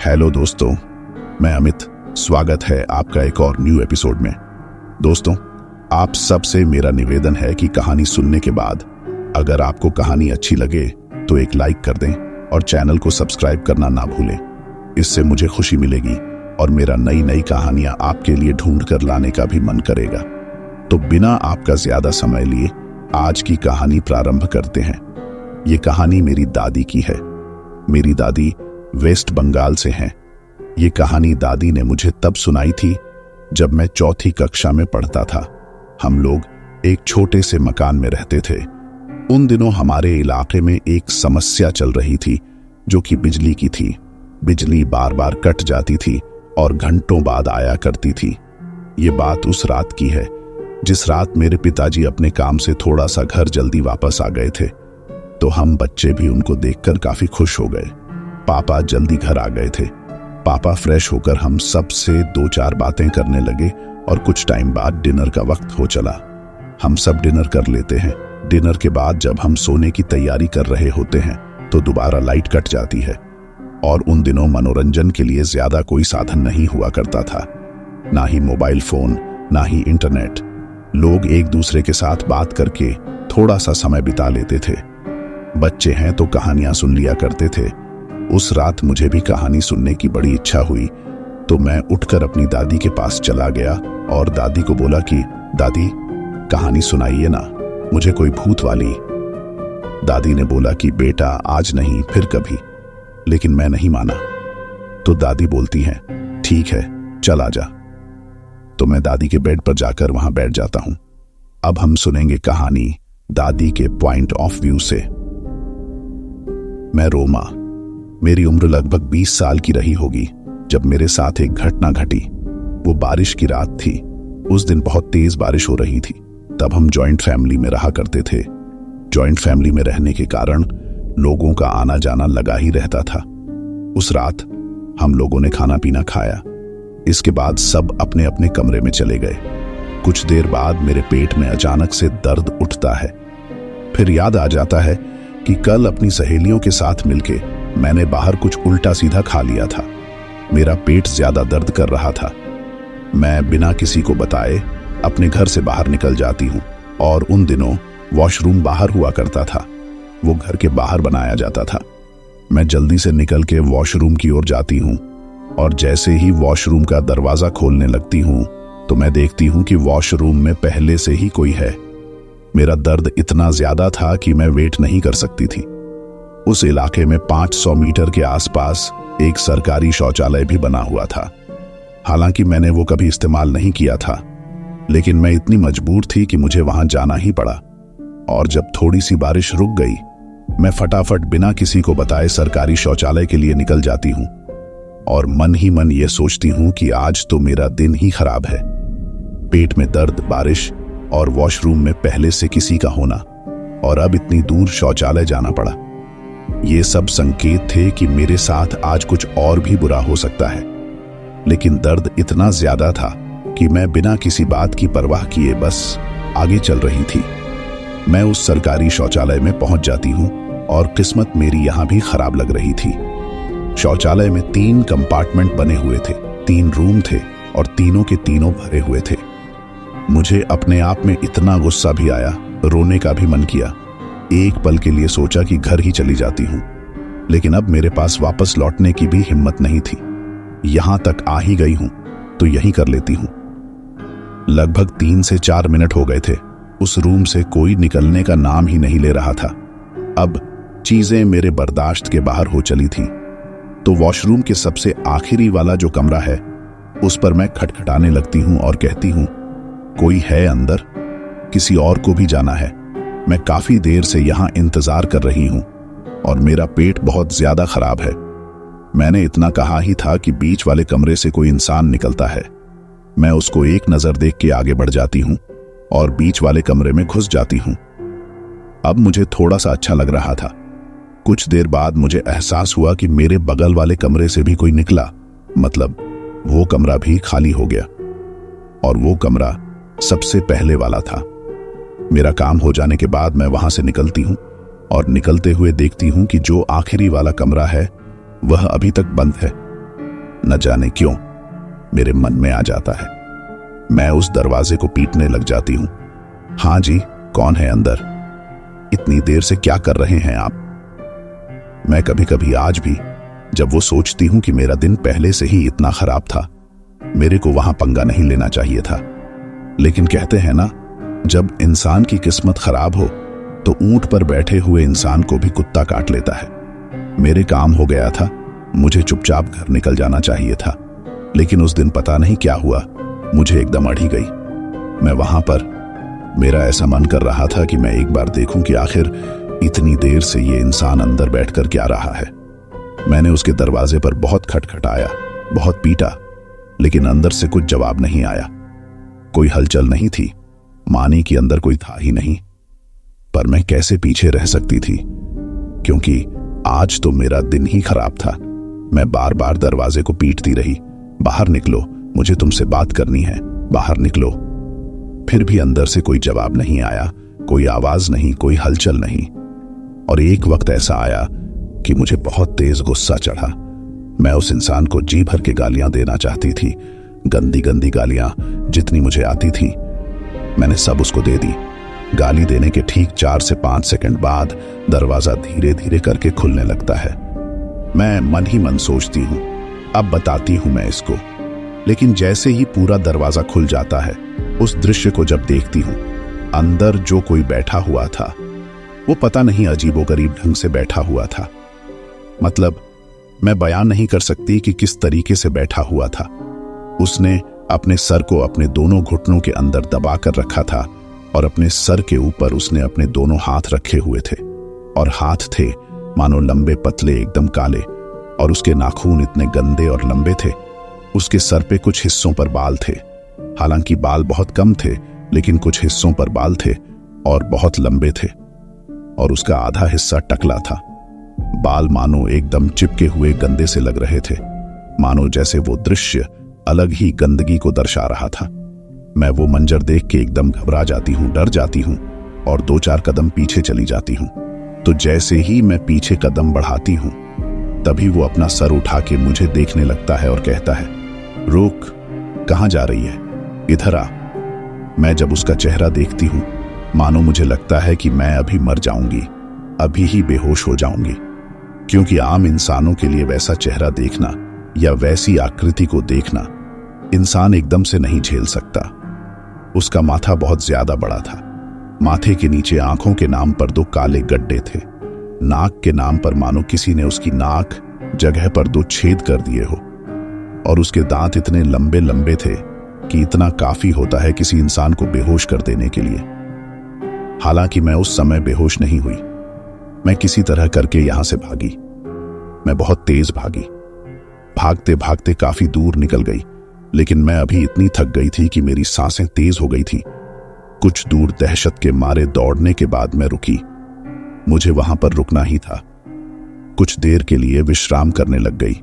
Hello दोस्तों, मैं अमित। स्वागत है आपका एक और न्यू एपिसोड में। दोस्तों, आप सबसे मेरा निवेदन है कि कहानी सुनने के बाद अगर आपको कहानी अच्छी लगे तो एक लाइक कर दें और चैनल को सब्सक्राइब करना ना भूलें। इससे मुझे खुशी मिलेगी और मेरा नई नई कहानियां आपके लिए ढूंढ कर लाने का भी मन करेगा। तो बिना आपका ज्यादा समय लिए आज की कहानी प्रारंभ करते हैं। ये कहानी मेरी दादी की है। मेरी दादी वेस्ट बंगाल से हैं। ये कहानी दादी ने मुझे तब सुनाई थी जब मैं चौथी कक्षा में पढ़ता था। हम लोग एक छोटे से मकान में रहते थे। उन दिनों हमारे इलाके में एक समस्या चल रही थी जो कि बिजली की थी। बिजली बार बार कट जाती थी और घंटों बाद आया करती थी। ये बात उस रात की है जिस रात मेरे पिताजी अपने काम से थोड़ा सा घर जल्दी वापस आ गए थे। तो हम बच्चे भी उनको देखकर काफी खुश हो गए। पापा जल्दी घर आ गए थे। पापा फ्रेश होकर हम सब से 2-4 बातें करने लगे और कुछ टाइम बाद डिनर का वक्त हो चला। हम सब डिनर कर लेते हैं। डिनर के बाद जब हम सोने की तैयारी कर रहे होते हैं तो दोबारा लाइट कट जाती है। और उन दिनों मनोरंजन के लिए ज्यादा कोई साधन नहीं हुआ करता था, ना ही मोबाइल फोन, ना ही इंटरनेट। लोग एक दूसरे के साथ बात करके थोड़ा सा समय बिता लेते थे। बच्चे हैं तो कहानियां सुन लिया करते थे। उस रात मुझे भी कहानी सुनने की बड़ी इच्छा हुई तो मैं उठकर अपनी दादी के पास चला गया और दादी को बोला कि दादी, कहानी सुनाइए ना, मुझे कोई भूत वाली। दादी ने बोला कि बेटा आज नहीं, फिर कभी। लेकिन मैं नहीं माना। तो दादी बोलती है ठीक है, चल आजा। तो मैं दादी के बेड पर जाकर वहां बैठ जाता हूं। अब हम सुनेंगे कहानी दादी के पॉइंट ऑफ व्यू से। मैं रोमा। मेरी उम्र लगभग 20 साल की रही होगी जब मेरे साथ एक घटना घटी। वो बारिश की रात थी। उस दिन बहुत तेज बारिश हो रही थी। तब हम जॉइंट फैमिली में रहा करते थे। जॉइंट फैमिली में रहने के कारण लोगों का आना जाना लगा ही रहता था। उस रात हम लोगों ने खाना पीना खाया। इसके बाद सब अपने अपने कमरे में चले गए। कुछ देर बाद मेरे पेट में अचानक से दर्द उठता है। फिर याद आ जाता है कि कल अपनी सहेलियों के साथ मिलके मैंने बाहर कुछ उल्टा सीधा खा लिया था। मेरा पेट ज्यादा दर्द कर रहा था। मैं बिना किसी को बताए अपने घर से बाहर निकल जाती हूँ। और उन दिनों वॉशरूम बाहर हुआ करता था। वो घर के बाहर बनाया जाता था। मैं जल्दी से निकल के वॉशरूम की ओर जाती हूँ और जैसे ही वॉशरूम का दरवाजा खोलने लगती हूँ तो मैं देखती हूँ कि वॉशरूम में पहले से ही कोई है। मेरा दर्द इतना ज्यादा था कि मैं वेट नहीं कर सकती थी। उस इलाके में 500 मीटर के आसपास एक सरकारी शौचालय भी बना हुआ था। हालांकि मैंने वो कभी इस्तेमाल नहीं किया था, लेकिन मैं इतनी मजबूर थी कि मुझे वहां जाना ही पड़ा। और जब थोड़ी सी बारिश रुक गई, मैं फटाफट बिना किसी को बताए सरकारी शौचालय के लिए निकल जाती हूँ और मन ही मन ये सोचती हूँ कि आज तो मेरा दिन ही खराब है। पेट में दर्द, बारिश और वॉशरूम में पहले से किसी का होना, और अब इतनी दूर शौचालय जाना पड़ा। ये सब संकेत थे कि मेरे साथ आज कुछ और भी बुरा हो सकता है। लेकिन दर्द इतना ज्यादा था कि मैं बिना किसी बात की परवाह किए बस आगे चल रही थी। मैं उस सरकारी शौचालय में पहुंच जाती हूं और किस्मत मेरी यहां भी खराब लग रही थी। शौचालय में 3 कंपार्टमेंट बने हुए थे। 3 रूम थे और तीनों के तीनों भरे हुए थे। मुझे अपने आप में इतना गुस्सा भी आया, रोने का भी मन किया। एक पल के लिए सोचा कि घर ही चली जाती हूँ, लेकिन अब मेरे पास वापस लौटने की भी हिम्मत नहीं थी। यहां तक आ ही गई हूं तो यही कर लेती हूं। लगभग 3 से 4 मिनट हो गए थे। उस रूम से कोई निकलने का नाम ही नहीं ले रहा था। अब चीजें मेरे बर्दाश्त के बाहर हो चली थी। तो वॉशरूम के सबसे आखिरी वाला जो कमरा है उस पर मैं खटखटाने लगती हूं और कहती हूं, कोई है अंदर? किसी और को भी जाना है। मैं काफी देर से यहां इंतजार कर रही हूं और मेरा पेट बहुत ज्यादा खराब है। मैंने इतना कहा ही था कि बीच वाले कमरे से कोई इंसान निकलता है। मैं उसको एक नजर देख के आगे बढ़ जाती हूं और बीच वाले कमरे में घुस जाती हूं। अब मुझे थोड़ा सा अच्छा लग रहा था। कुछ देर बाद मुझे एहसास हुआ कि मेरे बगल वाले कमरे से भी कोई निकला। मतलब वो कमरा भी खाली हो गया और वो कमरा सबसे पहले वाला था। मेरा काम हो जाने के बाद मैं वहां से निकलती हूं और निकलते हुए देखती हूं कि जो आखिरी वाला कमरा है वह अभी तक बंद है। न जाने क्यों मेरे मन में आ जाता है। मैं उस दरवाजे को पीटने लग जाती हूं। हाँ जी, कौन है अंदर? इतनी देर से क्या कर रहे हैं आप? मैं कभी कभी आज भी जब वो सोचती हूं कि मेरा दिन पहले से ही इतना खराब था, मेरे को वहां पंगा नहीं लेना चाहिए था। लेकिन कहते हैं ना, जब इंसान की किस्मत खराब हो तो ऊंट पर बैठे हुए इंसान को भी कुत्ता काट लेता है। मेरे काम हो गया था, मुझे चुपचाप घर निकल जाना चाहिए था, लेकिन उस दिन पता नहीं क्या हुआ, मुझे एकदम अड़ी गई। मैं वहां पर, मेरा ऐसा मन कर रहा था कि मैं एक बार देखूं कि आखिर इतनी देर से ये इंसान अंदर बैठकर क्या रहा है। मैंने उसके दरवाजे पर बहुत खटखटाया, बहुत पीटा, लेकिन अंदर से कुछ जवाब नहीं आया। कोई हलचल नहीं थी, मानी कि अंदर कोई था ही नहीं। पर मैं कैसे पीछे रह सकती थी, क्योंकि आज तो मेरा दिन ही खराब था। मैं बार बार दरवाजे को पीटती रही, बाहर निकलो, मुझे तुमसे बात करनी है, बाहर निकलो। फिर भी अंदर से कोई जवाब नहीं आया, कोई आवाज नहीं, कोई हलचल नहीं। और एक वक्त ऐसा आया कि मुझे बहुत तेज गुस्सा चढ़ा। मैं उस इंसान को जी भर के गालियां देना चाहती थी, गंदी गंदी गालियां जितनी मुझे आती थी, मैंने सब उसको दे दी। गाली देने के ठीक 4 से 5 सेकंड बाद दरवाजा धीरे धीरे करके खुलने लगता है। मैं मन ही मन सोचती हूं, अब बताती हूं मैं इसको। लेकिन जैसे ही पूरा दरवाजा खुल जाता है, उस दृश्य को जब देखती हूं, अंदर जो कोई बैठा हुआ था, वो पता नहीं अजीबोगरीब ढंग से बैठा हुआ था। मतलब मैं बयान नहीं कर सकती कि किस तरीके से बैठा हुआ था। उसने अपने सर को अपने दोनों घुटनों के अंदर दबा कर रखा था और अपने सर के ऊपर उसने अपने दोनों हाथ रखे हुए थे, और हाथ थे मानो लंबे पतले एकदम काले, और उसके नाखून इतने गंदे और लंबे थे। उसके सर पे कुछ हिस्सों पर बाल थे, हालांकि बाल बहुत कम थे, लेकिन कुछ हिस्सों पर बाल थे और बहुत लंबे थे, और उसका आधा हिस्सा टकला था। बाल मानो एकदम चिपके हुए गंदे से लग रहे थे, मानो जैसे वो दृश्य अलग ही गंदगी को दर्शा रहा था। मैं वो मंजर देख के एकदम घबरा जाती हूँ, डर जाती हूँ और 2-4 कदम पीछे चली जाती हूँ। तो जैसे ही मैं पीछे कदम बढ़ाती हूँ, तभी वो अपना सर उठा के मुझे देखने लगता है और कहता है, रुक, कहाँ जा रही है, इधर आ। मैं जब उसका चेहरा देखती हूँ, मानो मुझे लगता है कि मैं अभी मर जाऊंगी, अभी ही बेहोश हो जाऊंगी, क्योंकि आम इंसानों के लिए वैसा चेहरा देखना या वैसी आकृति को देखना इंसान एकदम से नहीं झेल सकता। उसका माथा बहुत ज्यादा बड़ा था। माथे के नीचे आंखों के नाम पर 2 काले गड्ढे थे। नाक के नाम पर मानो किसी ने उसकी नाक जगह पर 2 छेद कर दिए हो, और उसके दांत इतने लंबे लंबे थे कि इतना काफी होता है किसी इंसान को बेहोश कर देने के लिए। हालांकि मैं उस समय बेहोश नहीं हुई। मैं किसी तरह करके यहां से भागी। मैं बहुत तेज भागी, भागते भागते काफी दूर निकल गई, लेकिन मैं अभी इतनी थक गई थी कि मेरी सांसें तेज हो गई थी। कुछ दूर दहशत के मारे दौड़ने के बाद मैं रुकी। मुझे वहां पर रुकना ही था। कुछ देर के लिए विश्राम करने लग गई।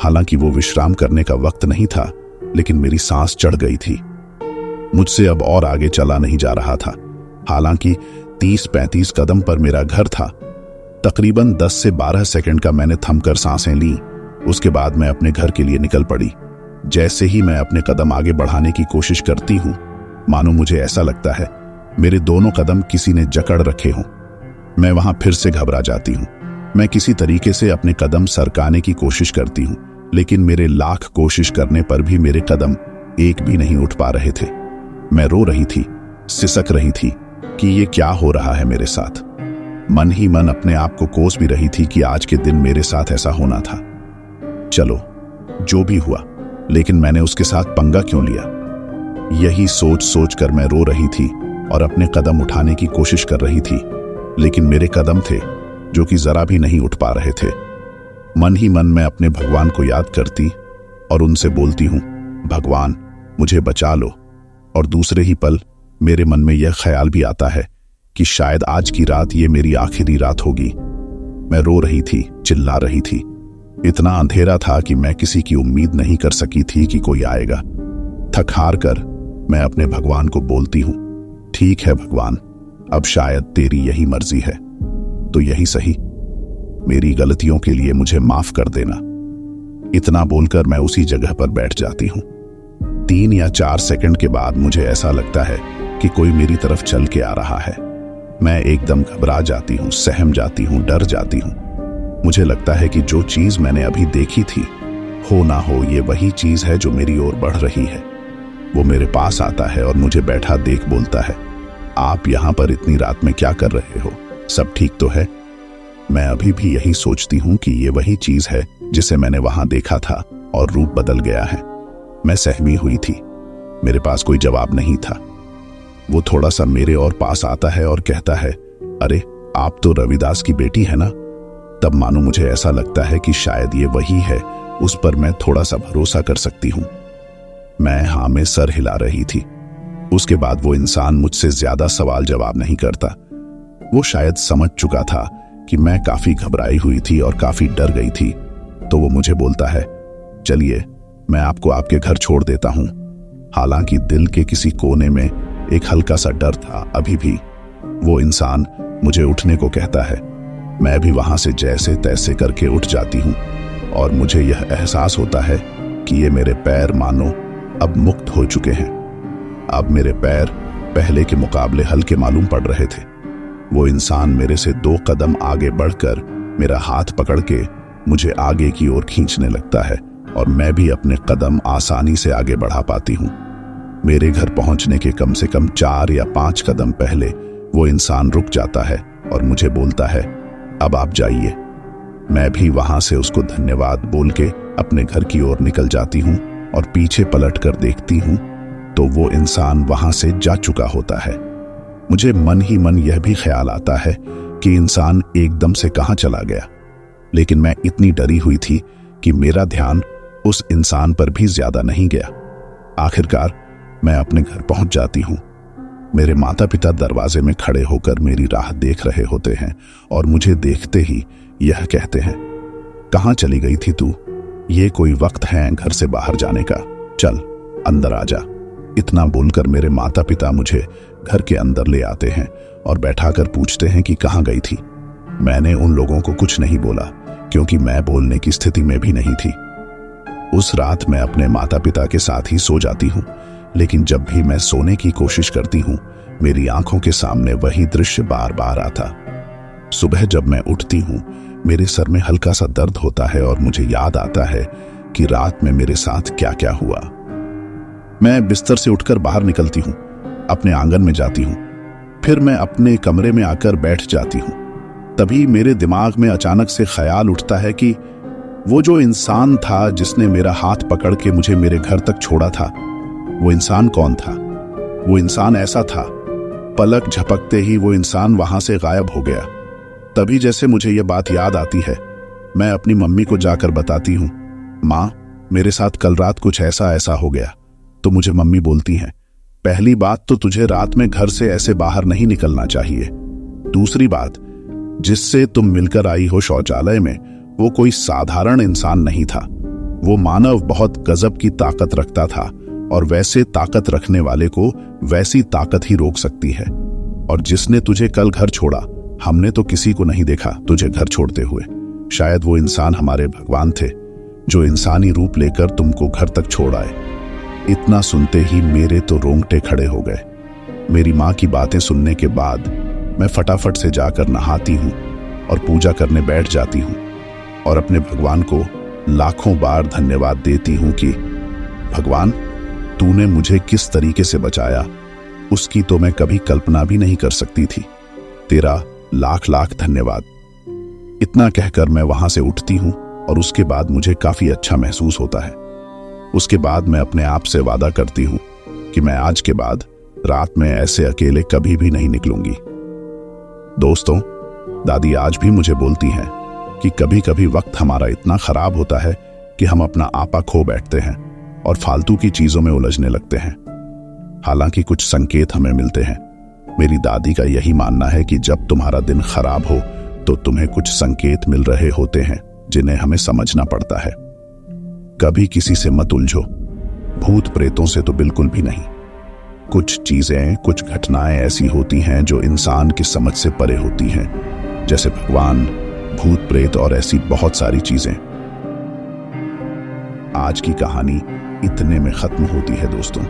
हालांकि वो विश्राम करने का वक्त नहीं था, लेकिन मेरी सांस चढ़ गई थी। मुझसे अब और आगे चला नहीं जा रहा था। हालांकि 30-35 कदम पर मेरा घर था। तकरीबन 10 से 12 सेकंड का मैंने थमकर सांसें ली। उसके बाद मैं अपने घर के लिए निकल पड़ी। जैसे ही मैं अपने कदम आगे बढ़ाने की कोशिश करती हूं, मानो मुझे ऐसा लगता है मेरे दोनों कदम किसी ने जकड़ रखे हों। मैं वहां फिर से घबरा जाती हूं। मैं किसी तरीके से अपने कदम सरकाने की कोशिश करती हूं, लेकिन मेरे लाख कोशिश करने पर भी मेरे कदम एक भी नहीं उठ पा रहे थे। मैं रो रही थी, सिसक रही थी कि ये क्या हो रहा है मेरे साथ। मन ही मन अपने आप को कोस भी रही थी कि आज के दिन मेरे साथ ऐसा होना था। चलो, जो भी हुआ, लेकिन मैंने उसके साथ पंगा क्यों लिया? यही सोच सोच कर मैं रो रही थी और अपने कदम उठाने की कोशिश कर रही थी, लेकिन मेरे कदम थे जो कि जरा भी नहीं उठ पा रहे थे। मन ही मन मैं अपने भगवान को याद करती और उनसे बोलती हूं, भगवान मुझे बचा लो। और दूसरे ही पल मेरे मन में यह ख्याल भी आता है कि शायद आज की रात ये मेरी आखिरी रात होगी। मैं रो रही थी, चिल्ला रही थी। इतना अंधेरा था कि मैं किसी की उम्मीद नहीं कर सकी थी कि कोई आएगा। थक हार कर मैं अपने भगवान को बोलती हूं, ठीक है भगवान, अब शायद तेरी यही मर्जी है, तो यही सही। मेरी गलतियों के लिए मुझे माफ कर देना। इतना बोलकर मैं उसी जगह पर बैठ जाती हूँ। 3 या 4 सेकंड के बाद मुझे ऐसा लगता है कि कोई मेरी तरफ चल के आ रहा है। मैं एकदम घबरा जाती हूँ, सहम जाती हूँ, डर जाती हूँ। मुझे लगता है कि जो चीज मैंने अभी देखी थी, हो ना हो ये वही चीज है जो मेरी ओर बढ़ रही है। वो मेरे पास आता है और मुझे बैठा देख बोलता है, आप यहाँ पर इतनी रात में क्या कर रहे हो? सब ठीक तो है? मैं अभी भी यही सोचती हूँ कि ये वही चीज है जिसे मैंने वहां देखा था और रूप बदल गया है। मैं सहमी हुई थी, मेरे पास कोई जवाब नहीं था। वो थोड़ा सा मेरे और पास आता है और कहता है, अरे आप तो रविदास की बेटी है ना? तब मानो मुझे ऐसा लगता है कि शायद ये वही है, उस पर मैं थोड़ा सा भरोसा कर सकती हूँ। मैं हाँ में सर हिला रही थी। उसके बाद वो इंसान मुझसे ज्यादा सवाल जवाब नहीं करता। वो शायद समझ चुका था कि मैं काफी घबराई हुई थी और काफी डर गई थी, तो वो मुझे बोलता है, चलिए मैं आपको आपके घर छोड़ देता हूं। हालांकि दिल के किसी कोने में एक हल्का सा डर था अभी भी। वो इंसान मुझे उठने को कहता है। मैं भी वहां से जैसे तैसे करके उठ जाती हूं और मुझे यह एहसास होता है कि ये मेरे पैर मानो अब मुक्त हो चुके हैं। अब मेरे पैर पहले के मुकाबले हल्के मालूम पड़ रहे थे। वो इंसान मेरे से 2 कदम आगे बढ़कर मेरा हाथ पकड़ के मुझे आगे की ओर खींचने लगता है और मैं भी अपने कदम आसानी से आगे बढ़ा पाती हूँ। मेरे घर पहुंचने के कम से कम 4 या 5 कदम पहले वो इंसान रुक जाता है और मुझे बोलता है, अब आप जाइए। मैं भी वहां से उसको धन्यवाद बोल के अपने घर की ओर निकल जाती हूँ और पीछे पलट कर देखती हूँ तो वो इंसान वहां से जा चुका होता है। मुझे मन ही मन यह भी ख्याल आता है कि इंसान एकदम से कहां चला गया, लेकिन मैं इतनी डरी हुई थी कि मेरा ध्यान उस इंसान पर भी ज्यादा नहीं गया। आखिरकार मैं अपने घर पहुंच जाती हूं। मेरे माता पिता दरवाजे में खड़े होकर मेरी राह देख रहे होते हैं और मुझे देखते ही यह कहते हैं, कहां चली गई थी तू? ये कोई वक्त है घर से बाहर जाने का, चल अंदर आ जा। इतना बोलकर मेरे माता पिता मुझे घर के अंदर ले आते हैं और बैठाकर पूछते हैं कि कहां गई थी। मैंने उन लोगों को कुछ नहीं बोला क्योंकि मैं बोलने की स्थिति में भी नहीं थी। उस रात मैं अपने माता पिता के साथ ही सो जाती हूँ, लेकिन जब भी मैं सोने की कोशिश करती हूँ मेरी आंखों के सामने वही दृश्य बार बार आता। सुबह जब मैं उठती हूँ मेरे सर में हल्का सा दर्द होता है और मुझे याद आता है कि रात में मेरे साथ क्या क्या हुआ। मैं बिस्तर से उठकर बाहर निकलती हूँ, अपने आंगन में जाती हूँ, फिर मैं अपने कमरे में आकर बैठ जाती हूँ। तभी मेरे दिमाग में अचानक से ख्याल उठता है कि वो जो इंसान था जिसने मेरा हाथ पकड़ के मुझे मेरे घर तक छोड़ा था, वो इंसान कौन था? वो इंसान ऐसा था, पलक झपकते ही वो इंसान वहां से गायब हो गया। तभी जैसे मुझे ये बात याद आती है, मैं अपनी मम्मी को जाकर बताती हूँ, माँ मेरे साथ कल रात कुछ ऐसा ऐसा हो गया। तो मुझे मम्मी बोलती हैं, पहली बात तो तुझे रात में घर से ऐसे बाहर नहीं निकलना चाहिए। दूसरी बात, जिससे तुम मिलकर आई हो शौचालय में, वो कोई साधारण इंसान नहीं था। वो मानव बहुत गजब की ताकत रखता था और वैसे ताकत रखने वाले को वैसी ताकत ही रोक सकती है। और जिसने तुझे कल घर छोड़ा, हमने तो किसी को नहीं देखा तुझे घर छोड़ते हुए। शायद वो इंसान हमारे भगवान थे जो इंसानी रूप लेकर तुमको घर तक छोड़ आए। इतना सुनते ही मेरे तो रोंगटे खड़े हो गए। मेरी माँ की बातें सुनने के बाद मैं फटाफट से जाकर नहाती हूँ और पूजा करने बैठ जाती हूँ और अपने भगवान को लाखों बार धन्यवाद देती हूँ कि भगवान तूने मुझे किस तरीके से बचाया, उसकी तो मैं कभी कल्पना भी नहीं कर सकती थी। तेरा लाख लाख धन्यवाद। इतना कहकर मैं वहां से उठती हूँ और उसके बाद मुझे काफी अच्छा महसूस होता है। उसके बाद मैं अपने आप से वादा करती हूँ कि मैं आज के बाद रात में ऐसे अकेले कभी भी नहीं निकलूंगी। दोस्तों, दादी आज भी मुझे बोलती हैं कि कभी कभी वक्त हमारा इतना खराब होता है कि हम अपना आपा खो बैठते हैं और फालतू की चीजों में उलझने लगते हैं। हालांकि कुछ संकेत हमें मिलते हैं। मेरी दादी का यही मानना है कि जब तुम्हारा दिन खराब हो तो तुम्हें कुछ संकेत मिल रहे होते हैं जिन्हें हमें समझना पड़ता है। कभी किसी से मत उलझो, भूत प्रेतों से तो बिल्कुल भी नहीं। कुछ चीजें, कुछ घटनाएं ऐसी होती हैं जो इंसान की समझ से परे होती हैं, जैसे भगवान, भूत प्रेत और ऐसी बहुत सारी चीजें। आज की कहानी इतने में खत्म होती है दोस्तों।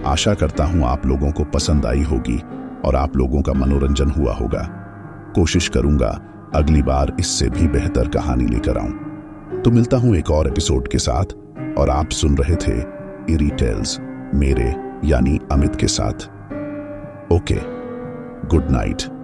आशा करता हूं आप लोगों को पसंद आई होगी और आप लोगों का मनोरंजन हुआ होगा। कोशिश करूंगा अगली बार इससे भी बेहतर कहानी लेकर आऊं। तो मिलता हूं एक और एपिसोड के साथ, और आप सुन रहे थे इरी टेल्स मेरे यानी अमित के साथ। Okay, good night.